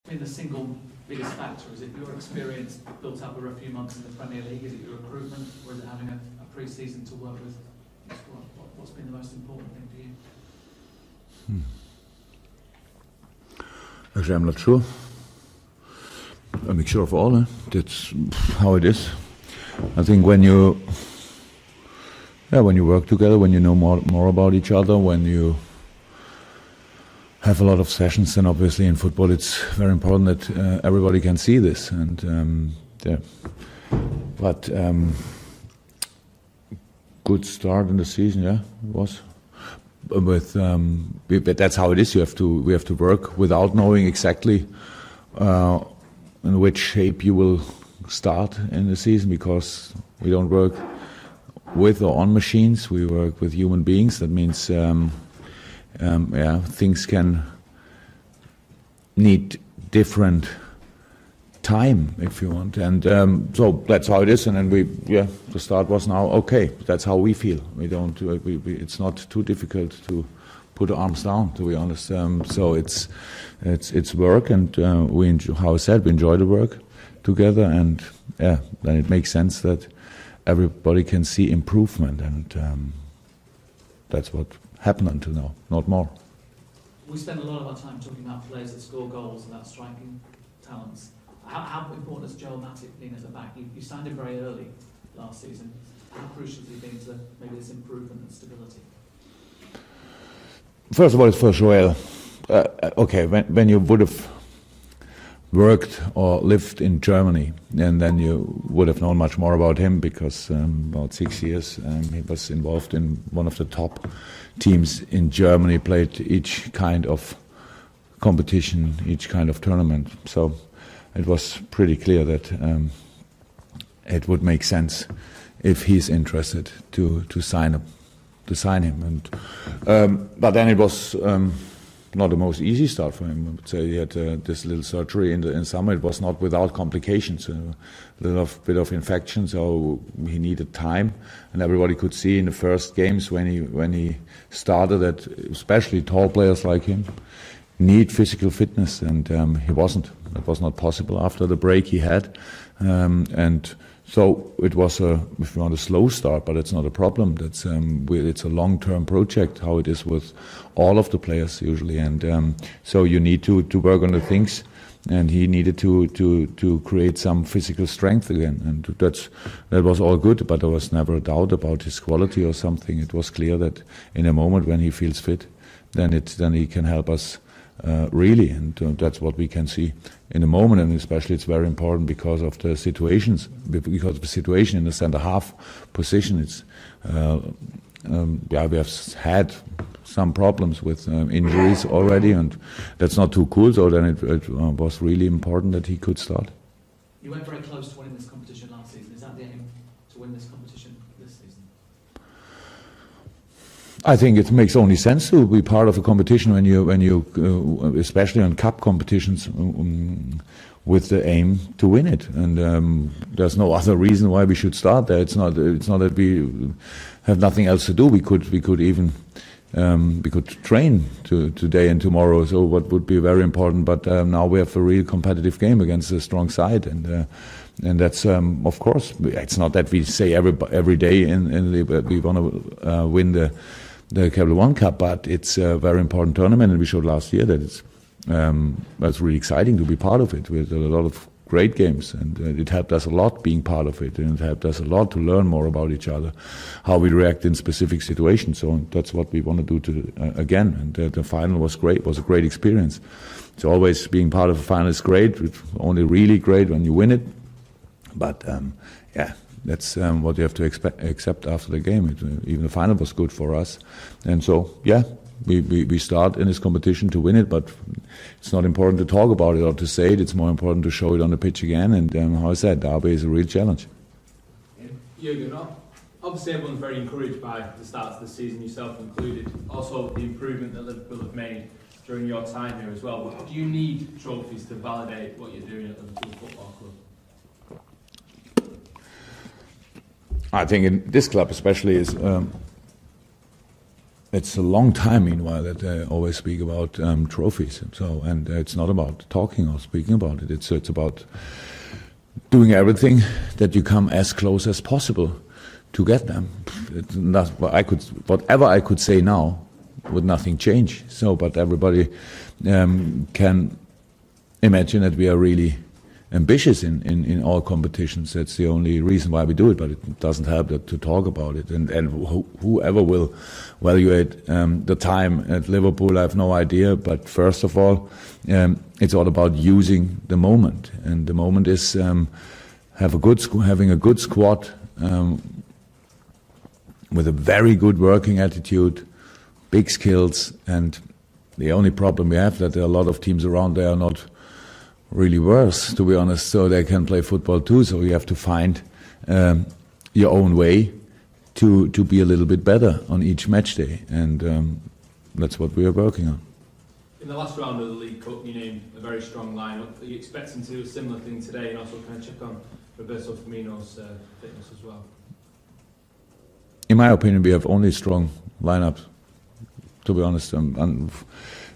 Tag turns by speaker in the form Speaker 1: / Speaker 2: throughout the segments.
Speaker 1: been the single biggest factor? Is it your experience built up over a few months in the Premier League? Is it your recruitment? Or is it having a pre-season to work with? What's been the most important thing for you?
Speaker 2: Actually, I'm not sure. A mixture of all. That's how it is. I think when you work together, when you know more about each other, when you have a lot of sessions, then obviously in football it's very important that everybody can see this. And but good start in the season, it was. But that's how it is. We have to work without knowing exactly in which shape you will start in the season, because we don't work with or on machines. We work with human beings. That means things can need different time, if you want, and so that's how it is. And then the start was now okay. That's how we feel. We don't. It's not too difficult to put the arms down, to be honest. So it's work, and how I said, we enjoy the work together, and then it makes sense that everybody can see improvement, and that's what happened until now, not more.
Speaker 1: We spend a lot of our time talking about players that score goals, about striking talents. How important has Joel Matip been at the back? You signed him very early last season. How crucial has he been to maybe this improvement and stability?
Speaker 2: First of all, it's for Joel. Okay, when you would have worked or lived in Germany, and then you would have known much more about him, because about 6 years he was involved in one of the top teams in Germany, played each kind of competition, each kind of tournament. So it was pretty clear that it would make sense if he's interested to sign him. And but then it was not the most easy start for him. I would say he had this little surgery in summer. It was not without complications, a bit of infection, so he needed time. And everybody could see in the first games when he started that especially tall players like him need physical fitness, and he wasn't. It was not possible after the break he had, and so it was if you want, a slow start, but it's not a problem. It's a long-term project, how it is with all of the players usually, and so you need to work on the things, and he needed to create some physical strength again, and that was all good. But there was never a doubt about his quality or something. It was clear that in a moment when he feels fit, then he can help us. Really, and that's what we can see in a moment, and especially it's very important because of the situations, because of the situation in the centre half position. It's we have had some problems with injuries already, and that's not too cool. So then it was really important that he could start.
Speaker 1: You went very close to winning this competition last season. Is that the aim, to win this competition this season?
Speaker 2: I think it makes only sense to be part of a competition when you especially on cup competitions, with the aim to win it. And there's no other reason why we should start there. It's not that we have nothing else to do. We could even train today and tomorrow. So what would be very important. But now we have a real competitive game against a strong side, and that's of course, it's not that we say every day we want to win the Capital One Cup, but it's a very important tournament, and we showed last year that it's really exciting to be part of it. We had a lot of great games, and it helped us a lot being part of it, and it helped us a lot to learn more about each other, how we react in specific situations. So that's what we want to do again. And the final was great. It was a great experience. So always being part of a final is great. It's only really great when you win it. But that's what you have to accept after the game. Even the final was good for us, and so we start in this competition to win it. But it's not important to talk about it or to say it. It's more important to show it on the pitch again. And how I said, Derby is a real challenge.
Speaker 3: Jurgen, obviously everyone's very encouraged by the start of the season, yourself included. Also the improvement that Liverpool have made during your time here as well. But do you need trophies to validate what you're doing at Liverpool Football Club?
Speaker 2: I think in this club especially is it's a long time, meanwhile, that I always speak about trophies. So, and it's not about talking or speaking about it. It's about doing everything that you come as close as possible to get them. Whatever I could say now would nothing change. So, but everybody can imagine that we are really ambitious in all competitions. That's the only reason why we do it, but it doesn't help to talk about it. And whoever will evaluate the time at Liverpool, I have no idea. But first of all, it's all about using the moment. And the moment is having a good squad with a very good working attitude, big skills. And the only problem we have that there are a lot of teams around there are not really worse, to be honest, so they can play football too. So you have to find your own way to be a little bit better on each match day, and that's what we are working on.
Speaker 3: In the last round of the League Cup, you named a very strong lineup. Are you expecting to do a similar thing today, and also kind of check on Roberto Firmino's fitness as well?
Speaker 2: In my opinion, we have only strong lineups, to be honest.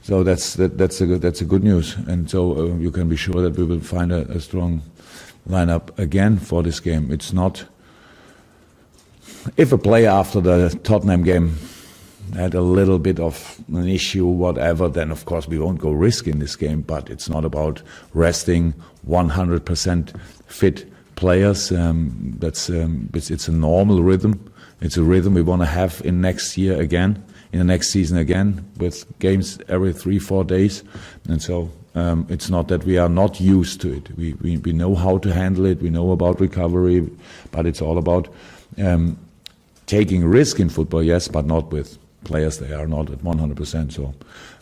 Speaker 2: So that's a good news, and so you can be sure that we will find a strong lineup again for this game. It's not, if a player after the Tottenham game had a little bit of an issue, whatever, then of course we won't go risk in this game. But it's not about resting 100% fit players. It's a normal rhythm. It's a rhythm we want to have in next year again. In the next season again, with games every 3-4 days. And so it's not that we are not used to it. We know how to handle it, we know about recovery, but it's all about taking risk in football, yes, but not with players. They are not at 100%. So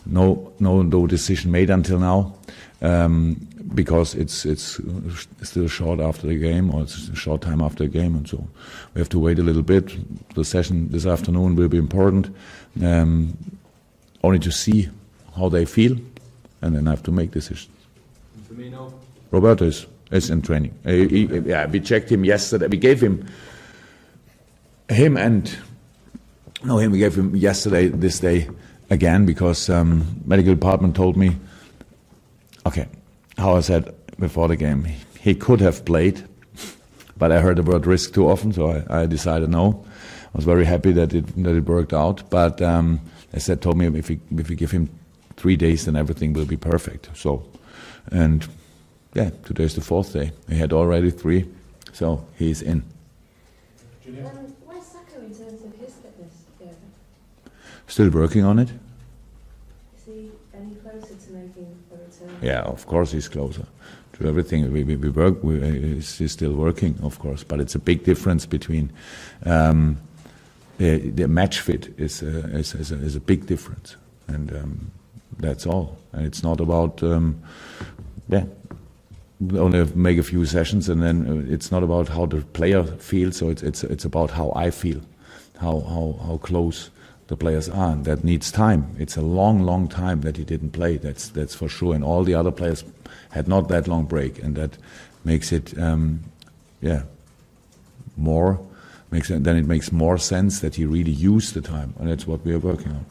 Speaker 2: no decision made until now, because it's still short after the game, or it's a short time after the game, and so we have to wait a little bit. The session this afternoon will be important, only to see how they feel, and then I have to make decisions.
Speaker 3: Firmino?
Speaker 2: Roberto is in training. We checked him yesterday. We gave him yesterday, this day again, because medical department told me, okay, how I said before the game, he could have played, but I heard the word risk too often, so I decided no. I was very happy that it worked out, but they told me if we give him 3 days, then everything will be perfect. So, and yeah, today's the 4th day. He had already 3, so he's in.
Speaker 4: Where's Saka in terms of his fitness? Yeah.
Speaker 2: Still working on it.
Speaker 4: Is he any closer to making a return?
Speaker 2: Yeah, of course he's closer to everything. We work. He's still working, of course, but it's a big difference between. The match fit is a big difference, and that's all. And it's not about only make a few sessions, and then it's not about how the player feels. So it's about how I feel, how close the players are, and that needs time. It's a long time that he didn't play. That's for sure. And all the other players had not that long break, and that makes it more. Then it makes more sense that he really used the time, and that's what we are working on.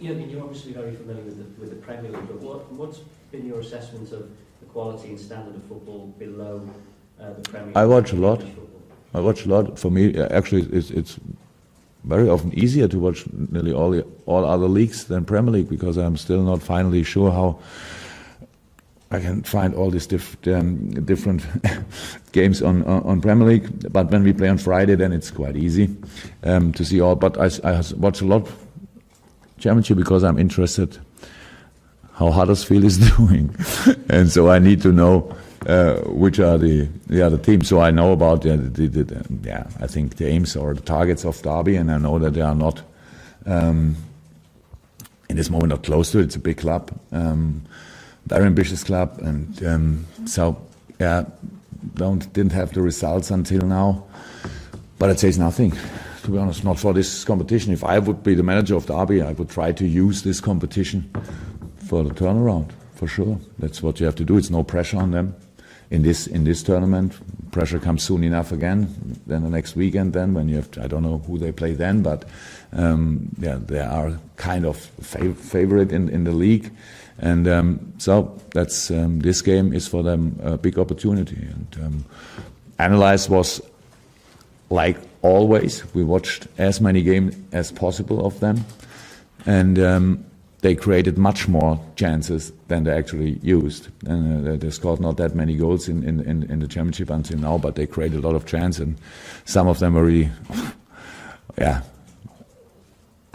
Speaker 5: Jurgen, you're obviously very familiar with the Premier League, but what's been your assessment of the quality and standard of football below the Premier League?
Speaker 2: I watch a lot. For me, actually, it's very often easier to watch nearly all other leagues than Premier League, because I'm still not finally sure how I can find all these different games on Premier League. But when we play on Friday, then it's quite easy to see all. But I watch a lot Championship because I'm interested how Huddersfield is doing, and so I need to know which are the other teams. So I know about I think the aims or the targets of Derby, and I know that they are not in this moment not close to it. It's a big club. Very ambitious club, and didn't have the results until now, but it says nothing, to be honest, not for this competition. If I would be the manager of Derby, I would try to use this competition for the turnaround, for sure. That's what you have to do. It's no pressure on them. in this tournament. Pressure comes soon enough again. Then the next weekend, then when you have I don't know who they play then, but they are kind of favorite in the league, and so that's this game is for them a big opportunity. And Analyze was like always. We watched as many games as possible of them, and they created much more chances than they actually used. And they scored not that many goals in the championship until now, but they created a lot of chances, and some of them were really,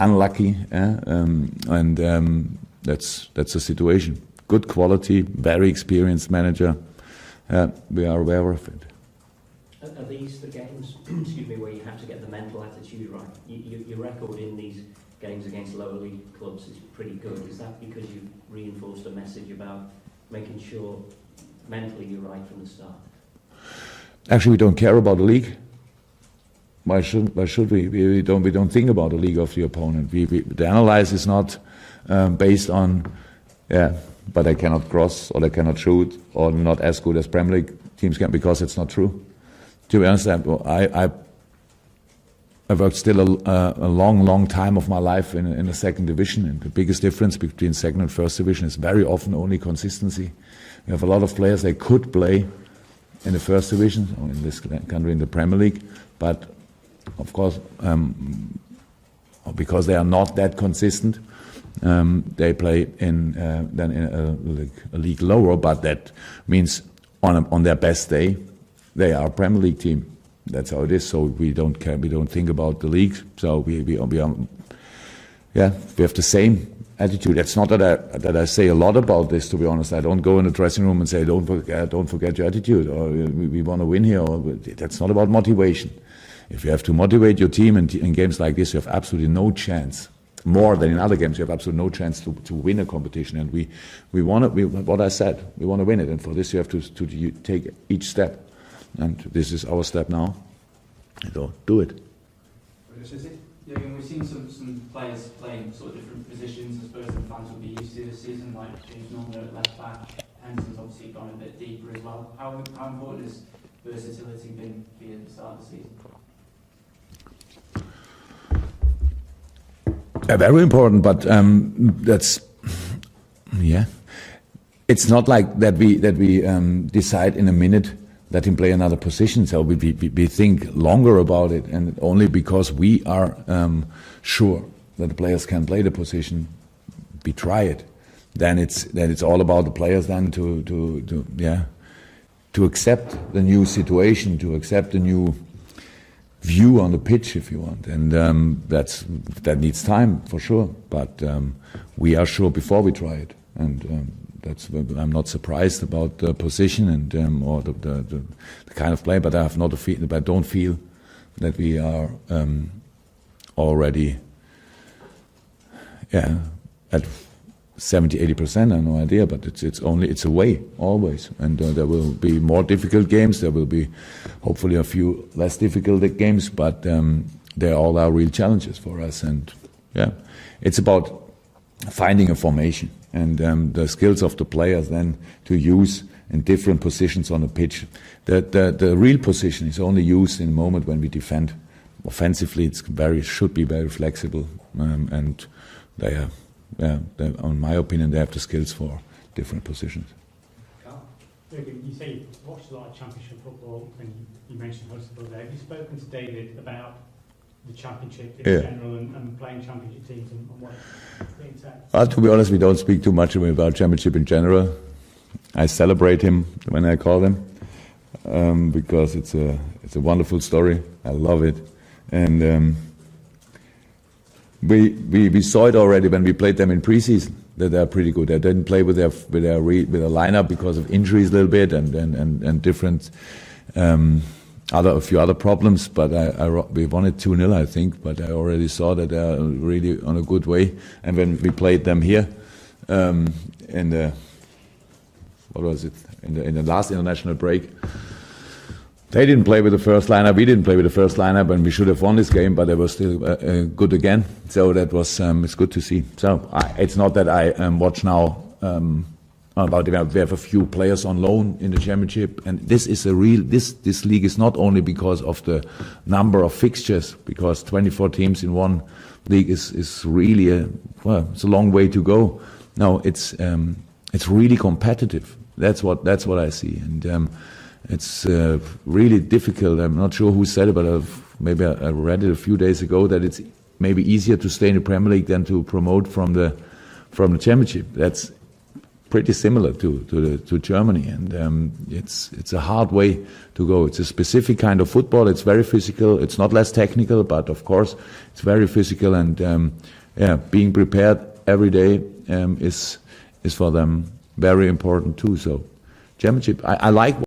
Speaker 2: unlucky. And that's the situation. Good quality, very experienced manager. We are aware of it.
Speaker 5: Are these the games, where you have to get the mental attitude right? Your record in these games against lower league clubs is pretty good. Is that because you've reinforced a message about making sure mentally you're right from the start?
Speaker 2: Actually, we don't care about the league. Why should we? We don't think about the league of the opponent. The analyze is not based on, but they cannot cross or they cannot shoot or not as good as Premier League teams can, because it's not true. To be honest, I worked still a long time of my life in the second division, and the biggest difference between second and first division is very often only consistency. We have a lot of players they could play in the first division, or in this country in the Premier League, but of course, because they are not that consistent, they play in a league lower. But that means on their best day, they are a Premier League team. That's how it is. So we don't care. We don't think about the league. So we have the same attitude. It's not that I say a lot about this. To be honest, I don't go in the dressing room and say don't forget your attitude, or we want to win here. Or, that's not about motivation. If you have to motivate your team in games like this, you have absolutely no chance. More than in other games, you have absolutely no chance to win a competition. And we want to. What I said, we want to win it. And for this, you have to take each step. And this is our step now. So do it.
Speaker 6: Jurgen, we've seen some players playing sort of different positions. I suppose the fans will be used to this season, like James Milner at left back. Henderson's obviously gone a bit deeper as well. How important has versatility been for you at the start of the season?
Speaker 2: Very important, but that's It's not like that we decide in a minute let him play another position. So we think longer about it, and only because we are sure that the players can play the position, we try it. Then it's all about the players then to accept the new situation, to accept the new view on the pitch, if you want, and that needs time for sure. But we are sure before we try it, and I'm not surprised about the position and or the kind of play. But I have not but I don't feel that we are already at 70-80%. I have no idea, but it's a way always, and there will be more difficult games. There will be hopefully a few less difficult games, but they all are real challenges for us. And it's about finding a formation and the skills of the players then to use in different positions on the pitch. The real position is only used in the moment when we defend. Offensively, should be very flexible, and they are. In my opinion, they have the skills for different positions.
Speaker 7: You say you've watched a lot of Championship football, and you mentioned Huddersfield there. Have you spoken to David about the Championship in general and playing Championship teams and what it entails?
Speaker 2: To be honest, we don't speak too much about Championship in general. I celebrate him when I call him because it's a wonderful story. I love it, and we saw it already when we played them in preseason that they're pretty good. They didn't play with their lineup because of injuries a little bit and different a few other problems. But we won it 2-0, I think. But I already saw that they're really on a good way. And when we played them here in the last international break, they didn't play with the first lineup. We didn't play with the first lineup, and we should have won this game. But they were still good again. So that was it's good to see. So it's not that I watch now we have a few players on loan in the Championship, and this is a real. This league is not only because of the number of fixtures, because 24 teams in one league is really it's a long way to go. No, it's really competitive. That's what I see, and it's really difficult. I'm not sure who said it, but maybe I read it a few days ago that it's maybe easier to stay in the Premier League than to promote from the Championship. That's pretty similar to Germany, and it's a hard way to go. It's a specific kind of football. It's very physical. It's not less technical, but of course it's very physical. And being prepared every day is for them very important too. So, Championship, I like